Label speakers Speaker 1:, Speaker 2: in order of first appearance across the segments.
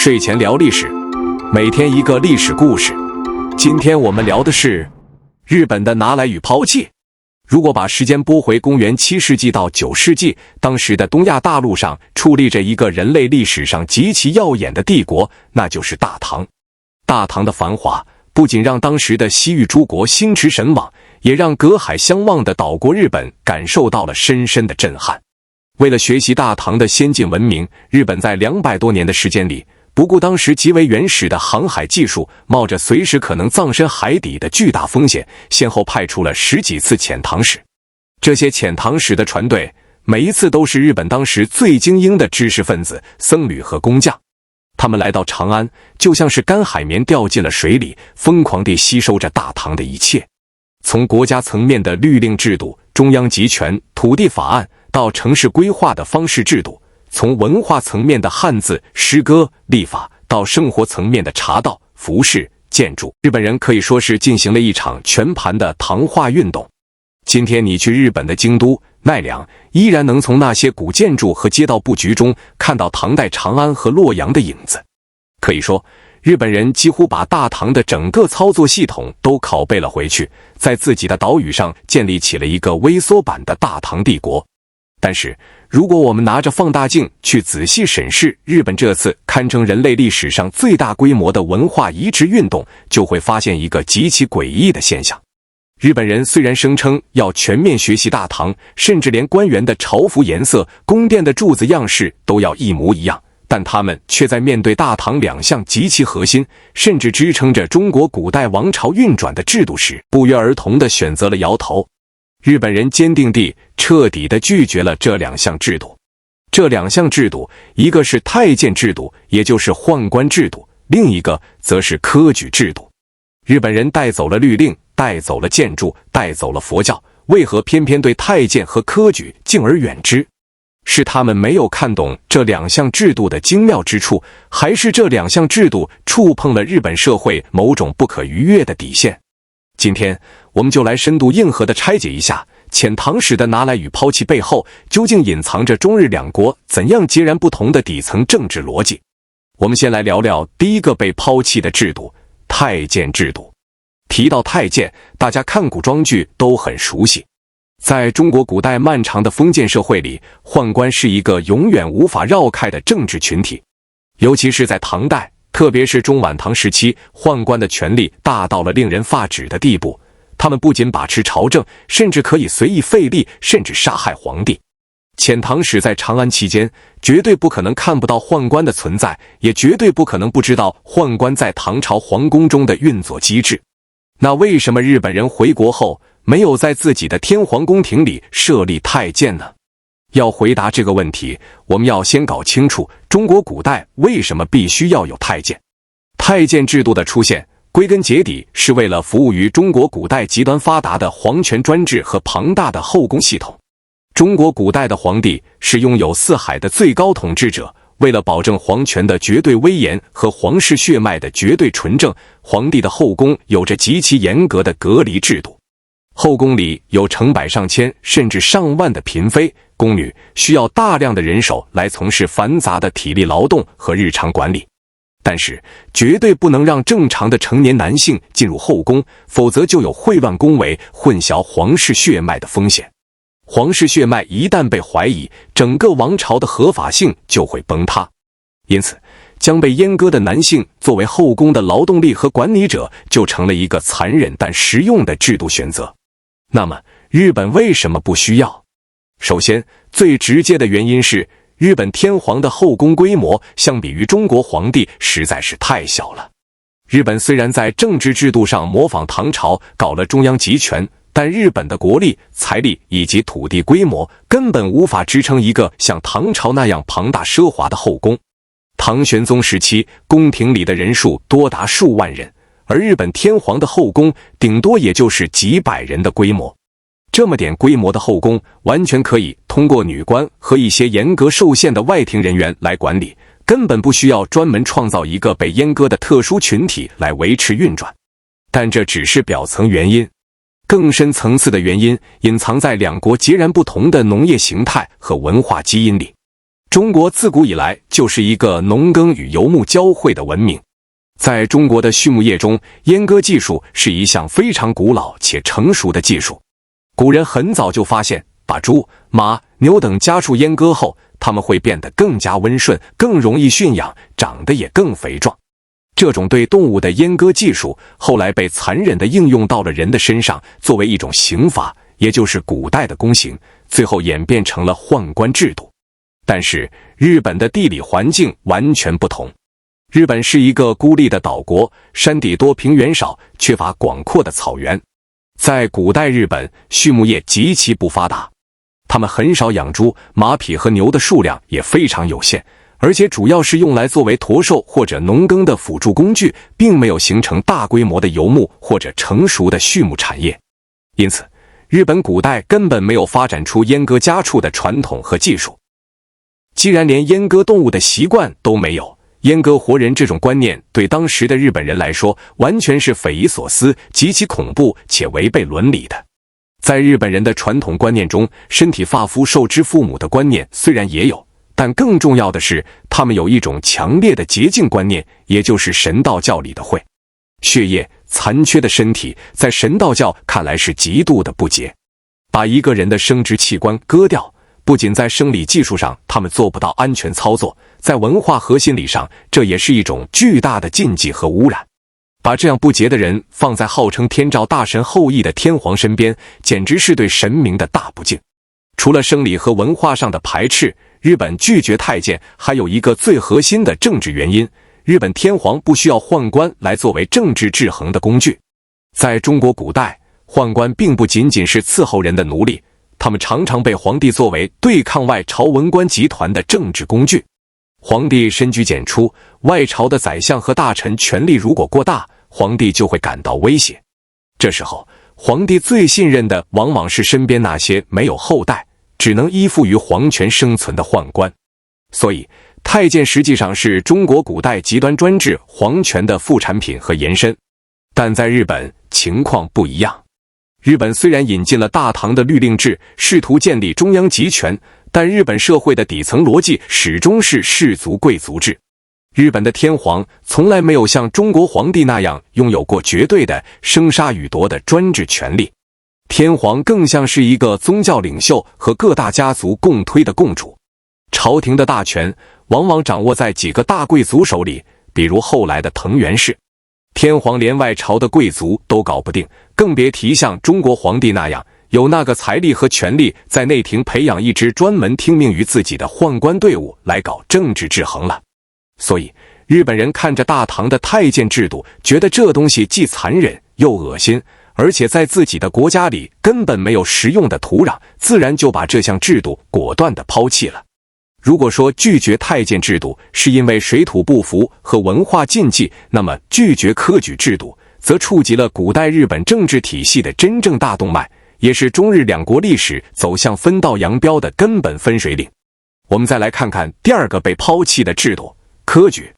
Speaker 1: 睡前聊历史，每天一个历史故事。今天我们聊的是日本的拿来与抛弃。如果把时间拨回公元7世纪到9世纪，当时的东亚大陆上矗立着一个人类历史上极其耀眼的帝国，那就是大唐。大唐的繁华不仅让当时的西域诸国心驰神往，也让隔海相望的岛国日本感受到了深深的震撼。为了学习大唐的先进文明，日本在200多年的时间里，不顾当时极为原始的航海技术，冒着随时可能葬身海底的巨大风险，先后派出了10几次遣唐使。这些遣唐使的船队，每一次都是日本当时最精英的知识分子、僧侣和工匠。他们来到长安，就像是干海绵掉进了水里，疯狂地吸收着大唐的一切。从国家层面的律令制度、中央集权、土地法案，到城市规划的方式制度，从文化层面的汉字、诗歌、历法，到生活层面的茶道、服饰、建筑，日本人可以说是进行了一场全盘的唐化运动。今天你去日本的京都、奈良，依然能从那些古建筑和街道布局中看到唐代长安和洛阳的影子。可以说，日本人几乎把大唐的整个操作系统都拷贝了回去，在自己的岛屿上建立起了一个微缩版的大唐帝国。但是，如果我们拿着放大镜去仔细审视日本这次堪称人类历史上最大规模的文化移植运动，就会发现一个极其诡异的现象。日本人虽然声称要全面学习大唐，甚至连官员的朝服颜色、宫殿的柱子样式都要一模一样，但他们却在面对大唐2项极其核心，甚至支撑着中国古代王朝运转的制度时，不约而同地选择了摇头。日本人坚定地、彻底地拒绝了这2项制度。这2项制度，一个是太监制度，也就是宦官制度，另一个则是科举制度。日本人带走了律令，带走了建筑，带走了佛教，为何偏偏对太监和科举敬而远之？是他们没有看懂这2项制度的精妙之处，还是这2项制度触碰了日本社会某种不可逾越的底线？今天我们就来深度硬核地拆解一下遣唐使的拿来与抛弃背后，究竟隐藏着中日2国怎样截然不同的底层政治逻辑。我们先来聊聊第一个被抛弃的制度——太监制度。提到太监，大家看古装剧都很熟悉。在中国古代漫长的封建社会里，宦官是一个永远无法绕开的政治群体。尤其是在唐代，特别是中晚唐时期，宦官的权力大到了令人发指的地步。他们不仅把持朝政，甚至可以随意废立，甚至杀害皇帝。遣唐使在长安期间，绝对不可能看不到宦官的存在，也绝对不可能不知道宦官在唐朝皇宫中的运作机制。那为什么日本人回国后没有在自己的天皇宫廷里设立太监呢？要回答这个问题，我们要先搞清楚中国古代为什么必须要有太监。太监制度的出现，归根结底是为了服务于中国古代极端发达的皇权专制和庞大的后宫系统。中国古代的皇帝是拥有4海的最高统治者，为了保证皇权的绝对威严和皇室血脉的绝对纯正，皇帝的后宫有着极其严格的隔离制度。后宫里有成百上千甚至上万的嫔妃、宫女，需要大量的人手来从事繁杂的体力劳动和日常管理。但是绝对不能让正常的成年男性进入后宫，否则就有秽乱宫闱、混淆皇室血脉的风险。皇室血脉一旦被怀疑，整个王朝的合法性就会崩塌。因此，将被阉割的男性作为后宫的劳动力和管理者，就成了一个残忍但实用的制度选择。那么，日本为什么不需要？首先，最直接的原因是，日本天皇的后宫规模相比于中国皇帝实在是太小了。日本虽然在政治制度上模仿唐朝搞了中央集权，但日本的国力、财力以及土地规模根本无法支撑一个像唐朝那样庞大奢华的后宫。唐玄宗时期，宫廷里的人数多达数万人，而日本天皇的后宫顶多也就是几百人的规模。这么点规模的后宫，完全可以通过女官和一些严格受限的外廷人员来管理，根本不需要专门创造一个被阉割的特殊群体来维持运转。但这只是表层原因，更深层次的原因隐藏在2国截然不同的农业形态和文化基因里。中国自古以来就是一个农耕与游牧交汇的文明。在中国的畜牧业中，阉割技术是一项非常古老且成熟的技术。古人很早就发现，把猪、马、牛等家畜阉割后，它们会变得更加温顺，更容易驯养，长得也更肥壮。这种对动物的阉割技术后来被残忍地应用到了人的身上，作为一种刑罚，也就是古代的宫刑，最后演变成了宦官制度。但是日本的地理环境完全不同。日本是一个孤立的岛国，山地多，平原少，缺乏广阔的草原。在古代日本，畜牧业极其不发达，他们很少养猪、马匹和牛的数量也非常有限，而且主要是用来作为驮兽或者农耕的辅助工具，并没有形成大规模的游牧或者成熟的畜牧产业。因此，日本古代根本没有发展出阉割家畜的传统和技术。既然连阉割动物的习惯都没有，阉割活人这种观念对当时的日本人来说完全是匪夷所思、极其恐怖且违背伦理的。在日本人的传统观念中，身体发肤受之父母的观念虽然也有，但更重要的是，他们有一种强烈的洁净观念，也就是神道教里的会。血液残缺的身体在神道教看来是极度的不洁。把一个人的生殖器官割掉，不仅在生理技术上他们做不到安全操作，在文化和心理上，这也是一种巨大的禁忌和污染。把这样不洁的人放在号称天照大神后裔的天皇身边，简直是对神明的大不敬。除了生理和文化上的排斥，日本拒绝太监还有一个最核心的政治原因：日本天皇不需要宦官来作为政治制衡的工具。在中国古代，宦官并不仅仅是伺候人的奴隶，他们常常被皇帝作为对抗外朝文官集团的政治工具。皇帝深居简出，外朝的宰相和大臣权力如果过大，皇帝就会感到威胁。这时候，皇帝最信任的往往是身边那些没有后代，只能依附于皇权生存的宦官。所以，太监实际上是中国古代极端专制皇权的副产品和延伸。但在日本，情况不一样。日本虽然引进了大唐的律令制，试图建立中央集权，但日本社会的底层逻辑始终是氏族贵族制。日本的天皇从来没有像中国皇帝那样拥有过绝对的生杀予夺的专制权力，天皇更像是一个宗教领袖和各大家族共推的共主。朝廷的大权往往掌握在几个大贵族手里，比如后来的藤原氏。天皇连外朝的贵族都搞不定，更别提像中国皇帝那样有那个财力和权力在内廷培养一支专门听命于自己的宦官队伍来搞政治制衡了。所以日本人看着大唐的太监制度，觉得这东西既残忍又恶心，而且在自己的国家里根本没有实用的土壤，自然就把这项制度果断地抛弃了。如果说拒绝太监制度是因为水土不服和文化禁忌，那么拒绝科举制度则触及了古代日本政治体系的真正大动脉，也是中日两国历史走向分道扬镳的根本分水岭。我们再来看看第二个被抛弃的制度——科举。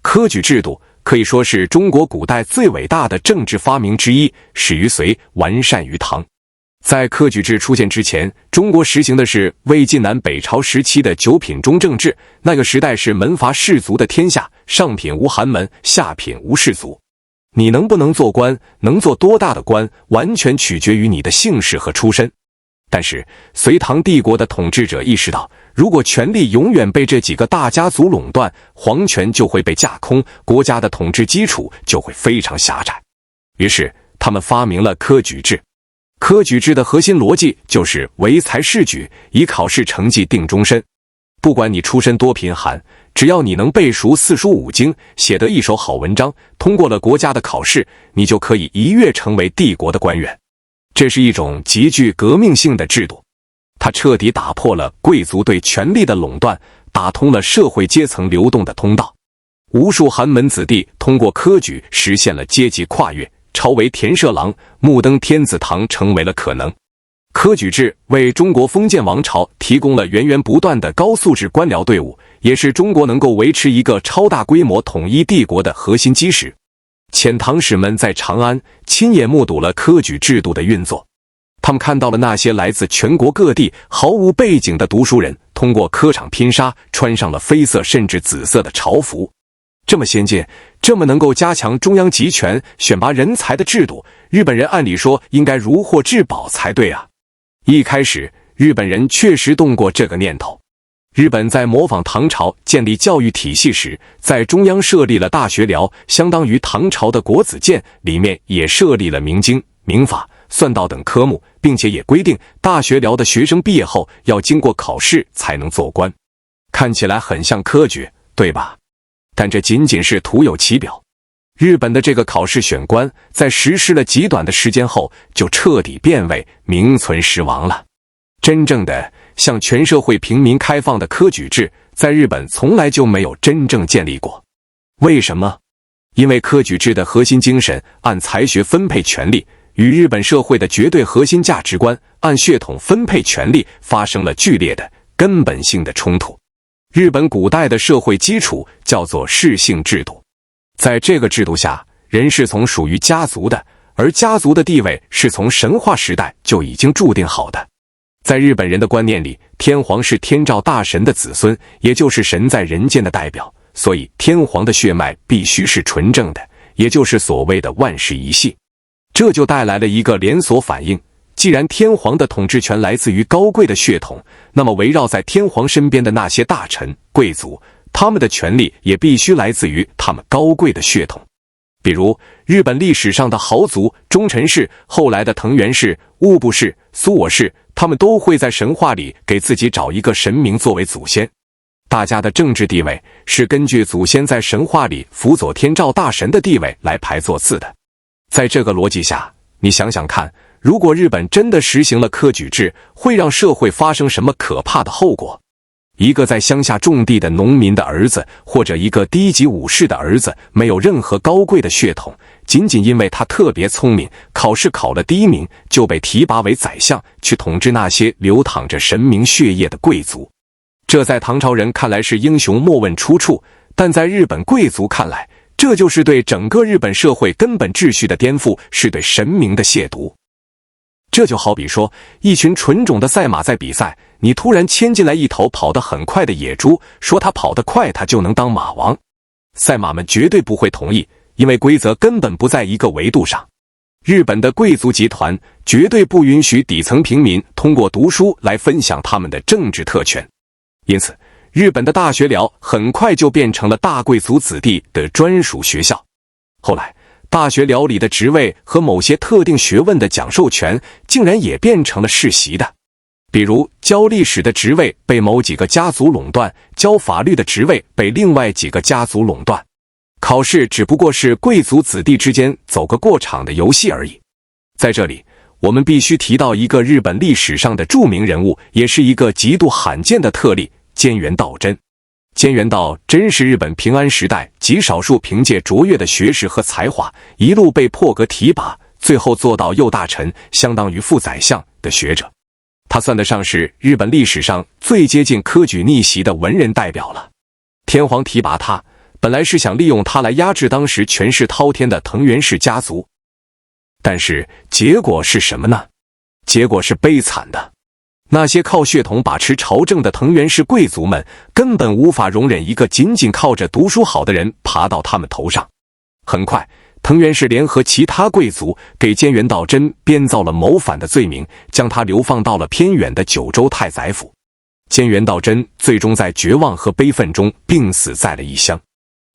Speaker 1: 科举制度可以说是中国古代最伟大的政治发明之一，始于隋，完善于唐。在科举制出现之前，中国实行的是魏晋南北朝时期的九品中正制。那个时代是门阀士族的天下，上品无寒门，下品无士族。你能不能做官，能做多大的官，完全取决于你的姓氏和出身。但是隋唐帝国的统治者意识到，如果权力永远被这几个大家族垄断，皇权就会被架空，国家的统治基础就会非常狭窄。于是他们发明了科举制。科举制的核心逻辑就是唯才是举，以考试成绩定终身。不管你出身多贫寒，只要你能背熟四书五经，写得一手好文章，通过了国家的考试，你就可以一跃成为帝国的官员。这是一种极具革命性的制度，它彻底打破了贵族对权力的垄断，打通了社会阶层流动的通道。无数寒门子弟通过科举实现了阶级跨越，超为田舍郎，目登天子堂成为了可能。科举制为中国封建王朝提供了源源不断的高素质官僚队伍，也是中国能够维持一个超大规模统一帝国的核心基石。遣唐使们在长安亲眼目睹了科举制度的运作，他们看到了那些来自全国各地毫无背景的读书人，通过科场拼杀，穿上了绯色甚至紫色的朝服。这么先进，这么能够加强中央集权、选拔人才的制度，日本人按理说应该如获至宝才对啊。一开始，日本人确实动过这个念头。日本在模仿唐朝建立教育体系时，在中央设立了大学寮，相当于唐朝的国子监，里面也设立了明经、民法、算道等科目，并且也规定大学寮的学生毕业后要经过考试才能做官。看起来很像科举，对吧？但这仅仅是徒有其表。日本的这个考试选官，在实施了极短的时间后，就彻底变味，名存实亡了。真正的向全社会平民开放的科举制，在日本从来就没有真正建立过。为什么？因为科举制的核心精神按才学分配权力，与日本社会的绝对核心价值观按血统分配权力发生了剧烈的根本性的冲突。日本古代的社会基础叫做氏姓制度，在这个制度下，人是从属于家族的，而家族的地位是从神话时代就已经注定好的。在日本人的观念里，天皇是天照大神的子孙，也就是神在人间的代表，所以天皇的血脉必须是纯正的，也就是所谓的万世一系。这就带来了一个连锁反应，既然天皇的统治权来自于高贵的血统，那么围绕在天皇身边的那些大臣、贵族，他们的权力也必须来自于他们高贵的血统。比如日本历史上的豪族忠臣氏，后来的藤原氏、物部氏、苏我氏，他们都会在神话里给自己找一个神明作为祖先。大家的政治地位是根据祖先在神话里辅佐天照大神的地位来排座次的。在这个逻辑下，你想想看，如果日本真的实行了科举制，会让社会发生什么可怕的后果？一个在乡下种地的农民的儿子，或者一个低级武士的儿子，没有任何高贵的血统，仅仅因为他特别聪明，考试考了第一名，就被提拔为宰相，去统治那些流淌着神明血液的贵族。这在唐朝人看来是英雄莫问出处，但在日本贵族看来，这就是对整个日本社会根本秩序的颠覆，是对神明的亵渎。这就好比说，一群纯种的赛马在比赛，你突然牵进来一头跑得很快的野猪，说他跑得快，他就能当马王。赛马们绝对不会同意，因为规则根本不在一个维度上。日本的贵族集团绝对不允许底层平民通过读书来分享他们的政治特权。因此，日本的大学寮很快就变成了大贵族子弟的专属学校。后来，大学寮里的职位和某些特定学问的讲授权，竟然也变成了世袭的。比如，教历史的职位被某几个家族垄断，教法律的职位被另外几个家族垄断。考试只不过是贵族子弟之间走个过场的游戏而已。在这里，我们必须提到一个日本历史上的著名人物，也是一个极度罕见的特例——菅原道真。菅原道真是日本平安时代极少数凭借卓越的学识和才华，一路被破格提拔，最后做到右大臣，相当于副宰相的学者。他算得上是日本历史上最接近科举逆袭的文人代表了。天皇提拔他，本来是想利用他来压制当时权势滔天的藤原氏家族，但是结果是什么呢？结果是悲惨的。那些靠血统把持朝政的藤原氏贵族们，根本无法容忍一个仅仅靠着读书好的人爬到他们头上。很快，藤原氏联合其他贵族，给菅原道真编造了谋反的罪名，将他流放到了偏远的九州太宰府。菅原道真最终在绝望和悲愤中病死在了异乡。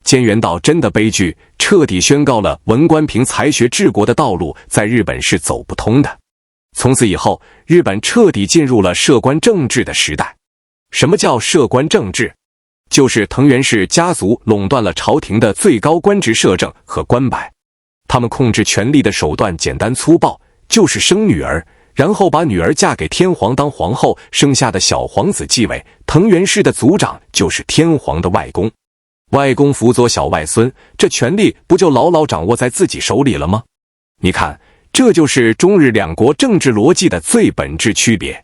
Speaker 1: 菅原道真的悲剧彻底宣告了文官凭才学治国的道路在日本是走不通的。从此以后，日本彻底进入了摄关政治的时代。什么叫摄关政治？就是藤原氏家族垄断了朝廷的最高官职摄政和官拜。他们控制权力的手段简单粗暴，就是生女儿，然后把女儿嫁给天皇当皇后，生下的小皇子继位。藤原氏的族长就是天皇的外公，外公辅佐小外孙，这权力不就牢牢掌握在自己手里了吗？你看，这就是中日两国政治逻辑的最本质区别。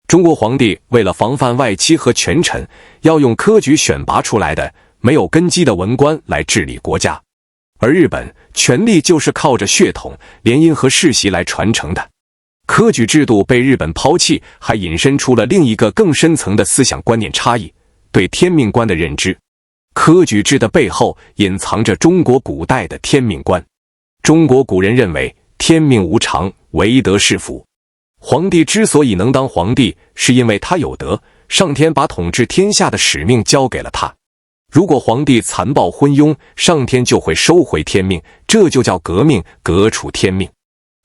Speaker 1: 中国皇帝为了防范外戚和权臣，要用科举选拔出来的没有根基的文官来治理国家，而日本权力就是靠着血统、联姻和世袭来传承的。科举制度被日本抛弃，还引申出了另一个更深层的思想观念差异，对天命观的认知。科举制的背后隐藏着中国古代的天命观。中国古人认为天命无常，唯德是福。皇帝之所以能当皇帝，是因为他有德，上天把统治天下的使命交给了他。如果皇帝残暴昏庸，上天就会收回天命，这就叫革命，革除天命。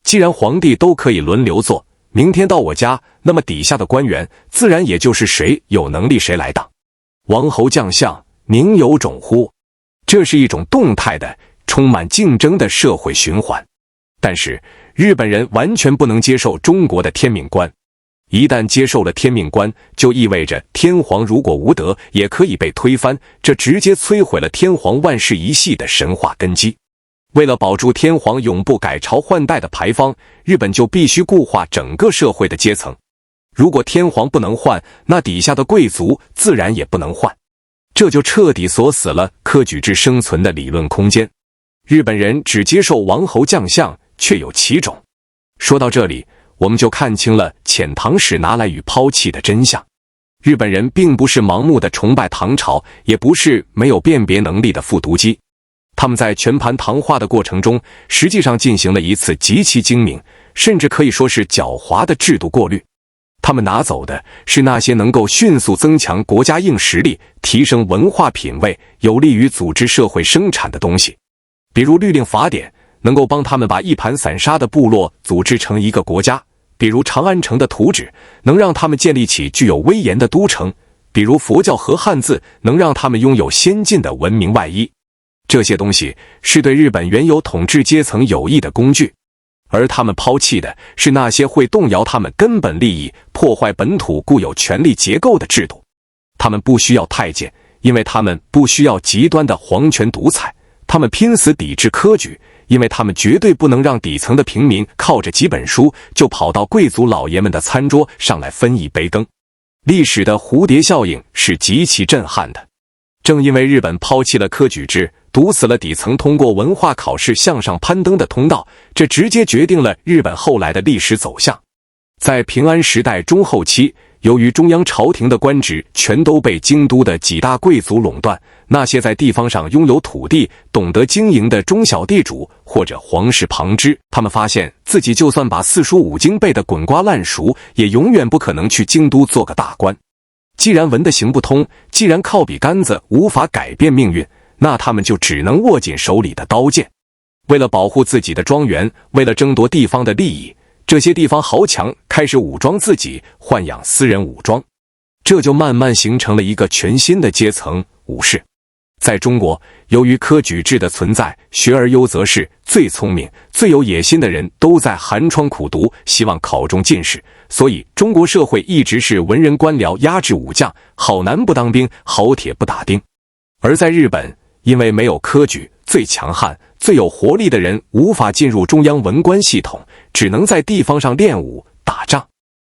Speaker 1: 既然皇帝都可以轮流做，明天到我家，那么底下的官员自然也就是谁有能力谁来当。王侯将相，宁有种乎？这是一种动态的、充满竞争的社会循环。但是日本人完全不能接受中国的天命观。一旦接受了天命观，就意味着天皇如果无德也可以被推翻，这直接摧毁了天皇万世一系的神话根基。为了保住天皇永不改朝换代的牌坊，日本就必须固化整个社会的阶层。如果天皇不能换，那底下的贵族自然也不能换。这就彻底锁死了科举制生存的理论空间。日本人只接受王侯将相，却有其种。说到这里，我们就看清了遣唐使拿来与抛弃的真相。日本人并不是盲目的崇拜唐朝，也不是没有辨别能力的复读机。他们在全盘唐化的过程中，实际上进行了一次极其精明，甚至可以说是狡猾的制度过滤。他们拿走的是那些能够迅速增强国家硬实力、提升文化品位、有利于组织社会生产的东西。比如律令法典，能够帮他们把一盘散沙的部落组织成一个国家；比如长安城的图纸，能让他们建立起具有威严的都城；比如佛教和汉字，能让他们拥有先进的文明外衣。这些东西是对日本原有统治阶层有益的工具，而他们抛弃的是那些会动摇他们根本利益、破坏本土固有权力结构的制度。他们不需要太监，因为他们不需要极端的皇权独裁；他们拼死抵制科举，因为他们绝对不能让底层的平民靠着几本书就跑到贵族老爷们的餐桌上来分一杯羹。历史的蝴蝶效应是极其震撼的。正因为日本抛弃了科举制，堵死了底层通过文化考试向上攀登的通道，这直接决定了日本后来的历史走向。在平安时代中后期，由于中央朝廷的官职全都被京都的几大贵族垄断，那些在地方上拥有土地、懂得经营的中小地主或者皇室旁支，他们发现自己就算把四书五经背得滚瓜烂熟，也永远不可能去京都做个大官。既然文的行不通，既然靠笔杆子无法改变命运，那他们就只能握紧手里的刀剑。为了保护自己的庄园，为了争夺地方的利益，这些地方豪强开始武装自己，豢养私人武装。这就慢慢形成了一个全新的阶层——武士。在中国，由于科举制的存在，学而优则仕，最聪明、最有野心的人都在寒窗苦读，希望考中进士。所以中国社会一直是文人官僚压制武将，好男不当兵，好铁不打钉。而在日本，因为没有科举，最强悍、最有活力的人无法进入中央文官系统，只能在地方上练武、打仗。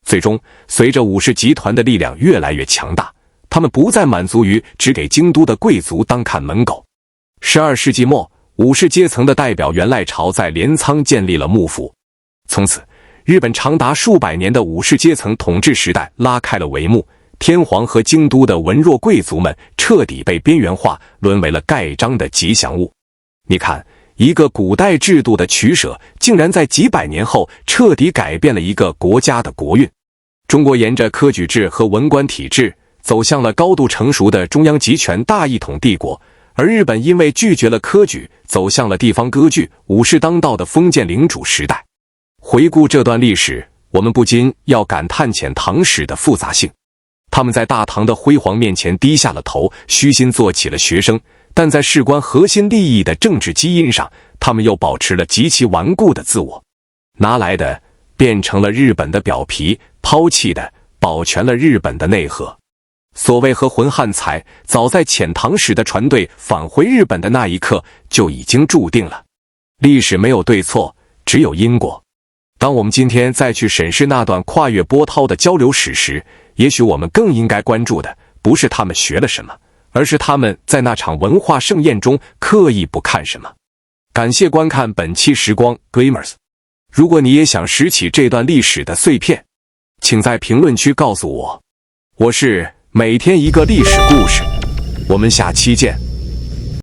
Speaker 1: 最终，随着武士集团的力量越来越强大，他们不再满足于只给京都的贵族当看门狗。12世纪末，武士阶层的代表源赖朝在镰仓建立了幕府。从此，日本长达数百年的武士阶层统治时代拉开了帷幕，天皇和京都的文弱贵族们彻底被边缘化，沦为了盖章的吉祥物。你看，一个古代制度的取舍，竟然在几百年后彻底改变了一个国家的国运。中国沿着科举制和文官体制走向了高度成熟的中央集权大一统帝国，而日本因为拒绝了科举，走向了地方割据、武士当道的封建领主时代。回顾这段历史，我们不禁要感叹遣唐使的复杂性。他们在大唐的辉煌面前低下了头，虚心做起了学生，但在事关核心利益的政治基因上，他们又保持了极其顽固的自我。拿来的变成了日本的表皮，抛弃的保全了日本的内核。所谓和魂汉才，早在遣唐使的船队返回日本的那一刻就已经注定了。历史没有对错，只有因果。当我们今天再去审视那段跨越波涛的交流史时，也许我们更应该关注的不是他们学了什么，而是他们在那场文化盛宴中刻意不看什么。感谢观看本期时光 Gamers。如果你也想拾起这段历史的碎片，请在评论区告诉我。我是每天一个历史故事，我们下期见。